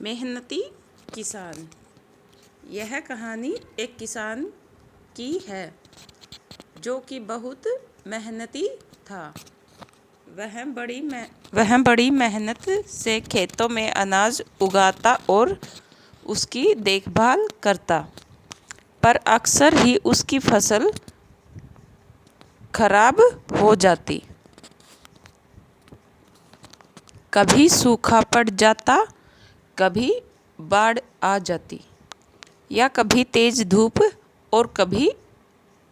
मेहनती किसान। यह कहानी एक किसान की है जो कि बहुत मेहनती था। वह बड़ी मेहनत से खेतों में अनाज उगाता और उसकी देखभाल करता, पर अक्सर ही उसकी फसल खराब हो जाती। कभी सूखा पड़ जाता, कभी बाढ़ आ जाती, या कभी तेज धूप और कभी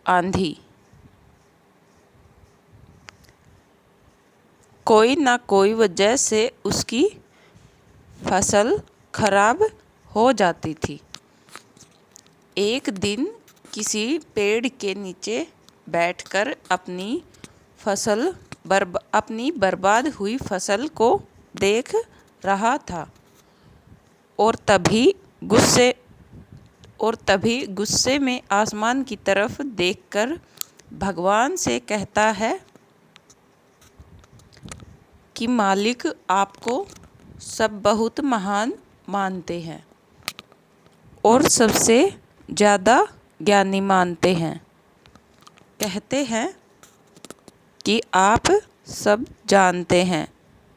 आंधी। कोई ना कोई वजह से उसकी फसल खराब हो जाती थी। एक दिन किसी पेड़ के नीचे बैठकर अपनी बर्बाद हुई फसल को देख रहा था और तभी गुस्से में आसमान की तरफ देखकर भगवान से कहता है कि मालिक, आपको सब बहुत महान मानते हैं और सबसे ज़्यादा ज्ञानी मानते हैं। कहते हैं कि आप सब जानते हैं,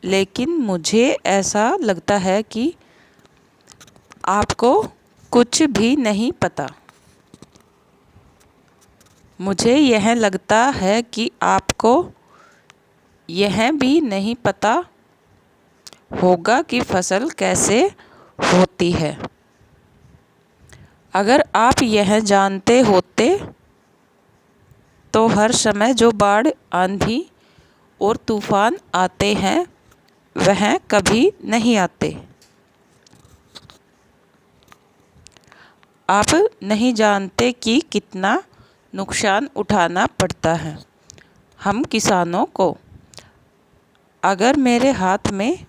लेकिन मुझे ऐसा लगता है कि आपको कुछ भी नहीं पता। मुझे यह लगता है कि आपको यह भी नहीं पता होगा कि फसल कैसे होती है। अगर आप यह जानते होते तो हर समय जो बाढ़, आंधी और तूफान आते हैं वह कभी नहीं आते। आप नहीं जानते कि कितना नुकसान उठाना पड़ता है हम किसानों को। अगर मेरे हाथ में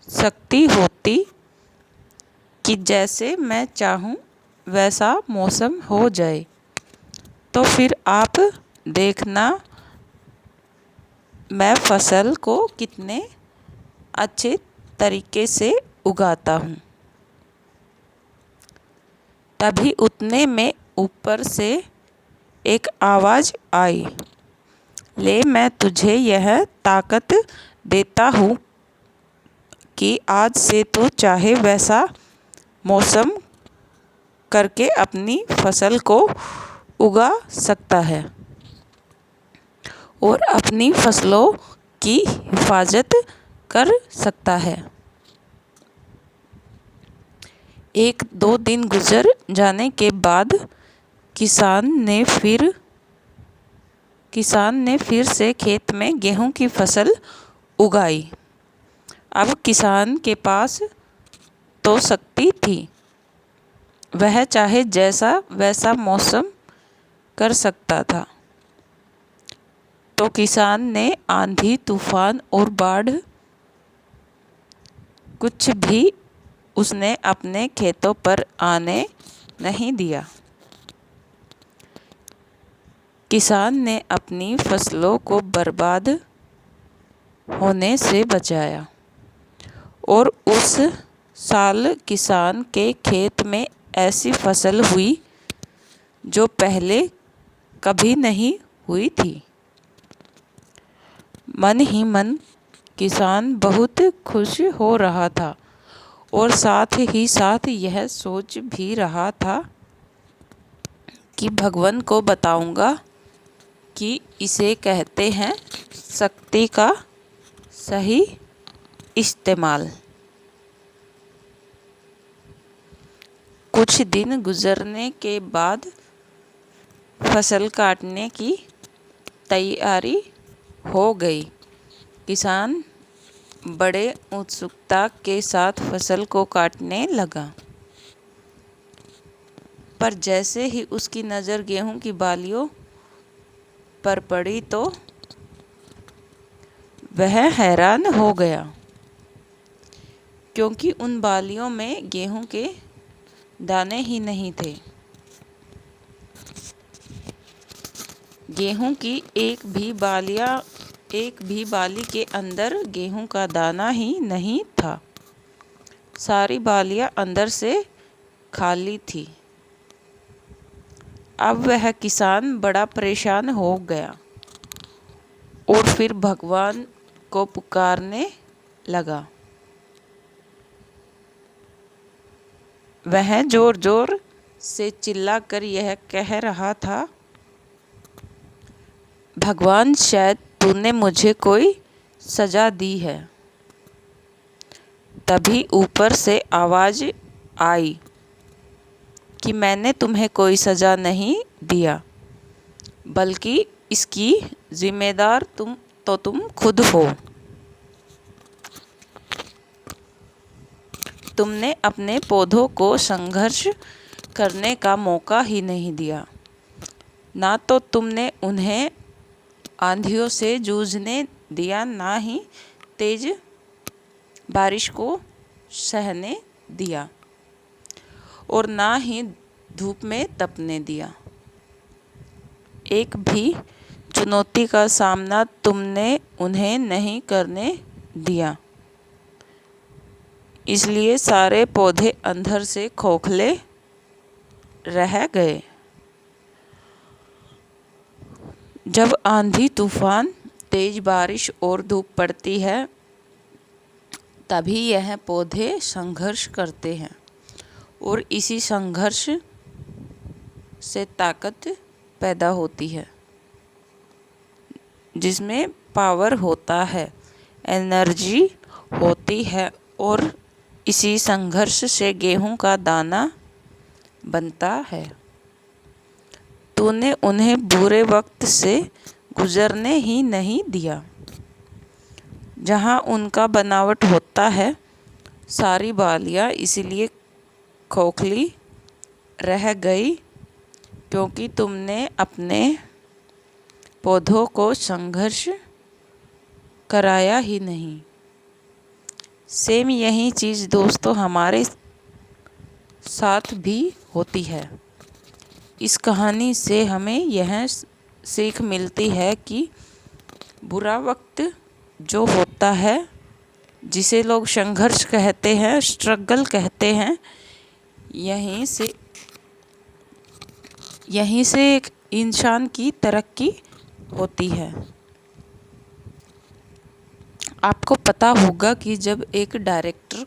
शक्ति होती कि जैसे मैं चाहूँ वैसा मौसम हो जाए, तो फिर आप देखना मैं फसल को कितने अच्छे तरीके से उगाता हूँ। तभी उतने में ऊपर से एक आवाज़ आई, ले, मैं तुझे यह ताकत देता हूँ कि आज से तू चाहे वैसा मौसम करके अपनी फसल को उगा सकता है और अपनी फसलों की हिफाजत कर सकता है। एक दो दिन गुजर जाने के बाद किसान ने फिर से खेत में गेहूं की फसल उगाई। अब किसान के पास तो शक्ति थी, वह चाहे जैसा वैसा मौसम कर सकता था। तो किसान ने आंधी, तूफान और बाढ़ कुछ भी उसने अपने खेतों पर आने नहीं दिया। किसान ने अपनी फसलों को बर्बाद होने से बचाया और उस साल किसान के खेत में ऐसी फसल हुई जो पहले कभी नहीं हुई थी। मन ही मन किसान बहुत खुश हो रहा था और साथ ही साथ यह सोच भी रहा था कि भगवान को बताऊंगा कि इसे कहते हैं शक्ति का सही इस्तेमाल। कुछ दिन गुजरने के बाद फसल काटने की तैयारी हो गई। किसान बड़े उत्सुकता के साथ फसल को काटने लगा, पर जैसे ही उसकी नज़र गेहूं की बालियों पर पड़ी तो वह हैरान हो गया, क्योंकि उन बालियों में गेहूं के दाने ही नहीं थे। गेहूं की एक भी बाली के अंदर गेहूं का दाना ही नहीं था। सारी बालियां अंदर से खाली थी। अब वह किसान बड़ा परेशान हो गया और फिर भगवान को पुकारने लगा। वह जोर जोर से चिल्लाकर यह कह रहा था, भगवान, शायद तूने मुझे कोई सजा दी है। तभी ऊपर से आवाज़ आई कि मैंने तुम्हें कोई सजा नहीं दिया, बल्कि इसकी जिम्मेदार तुम खुद हो। तुमने अपने पौधों को संघर्ष करने का मौका ही नहीं दिया। ना तो तुमने उन्हें आंधियों से जूझने दिया, ना ही तेज बारिश को सहने दिया, और ना ही धूप में तपने दिया। एक भी चुनौती का सामना तुमने उन्हें नहीं करने दिया। इसलिए सारे पौधे अंदर से खोखले रह गए। जब आंधी तूफान, तेज बारिश और धूप पड़ती है, तभी यह पौधे संघर्ष करते हैं, और इसी संघर्ष से ताकत पैदा होती है, जिसमें पावर होता है, एनर्जी होती है, और इसी संघर्ष से गेहूं का दाना बनता है। तूने उन्हें बुरे वक्त से गुजरने ही नहीं दिया। जहाँ उनका बनावट होता है, सारी बालियाँ इसलिए खोखली रह गई क्योंकि तुमने अपने पौधों को संघर्ष कराया ही नहीं। सेम यही चीज़ दोस्तों हमारे साथ भी होती है। इस कहानी से हमें यह सीख मिलती है कि बुरा वक्त जो होता है, जिसे लोग संघर्ष कहते हैं, स्ट्रगल कहते हैं, यहीं से एक इंसान की तरक्की होती है। आपको पता होगा कि जब एक डायरेक्टर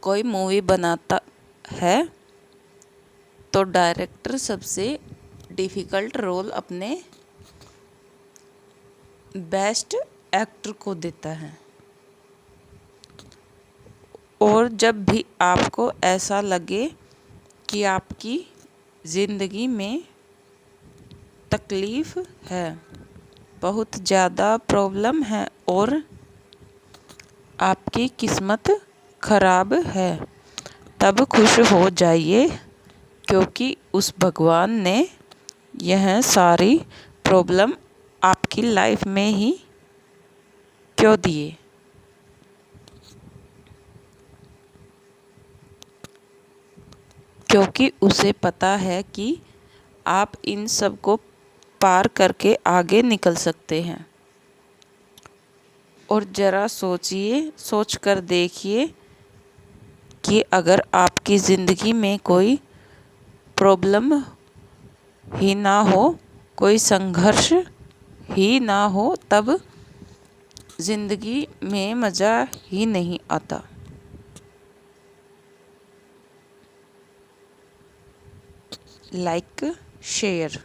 कोई मूवी बनाता है, तो डायरेक्टर सबसे डिफ़िकल्ट रोल अपने बेस्ट एक्टर को देता है। और जब भी आपको ऐसा लगे कि आपकी ज़िंदगी में तकलीफ़ है, बहुत ज़्यादा प्रॉब्लम है और आपकी किस्मत ख़राब है, तब खुश हो जाइए, क्योंकि उस भगवान ने यह सारी प्रॉब्लम आपकी लाइफ में ही क्यों दिए। क्योंकि उसे पता है कि आप इन सब को पार करके आगे निकल सकते हैं। और ज़रा सोच कर देखिए कि अगर आपकी ज़िंदगी में कोई प्रॉब्लम ही ना हो, कोई संघर्ष ही ना हो, तब ज़िंदगी में मज़ा ही नहीं आता। Like, share.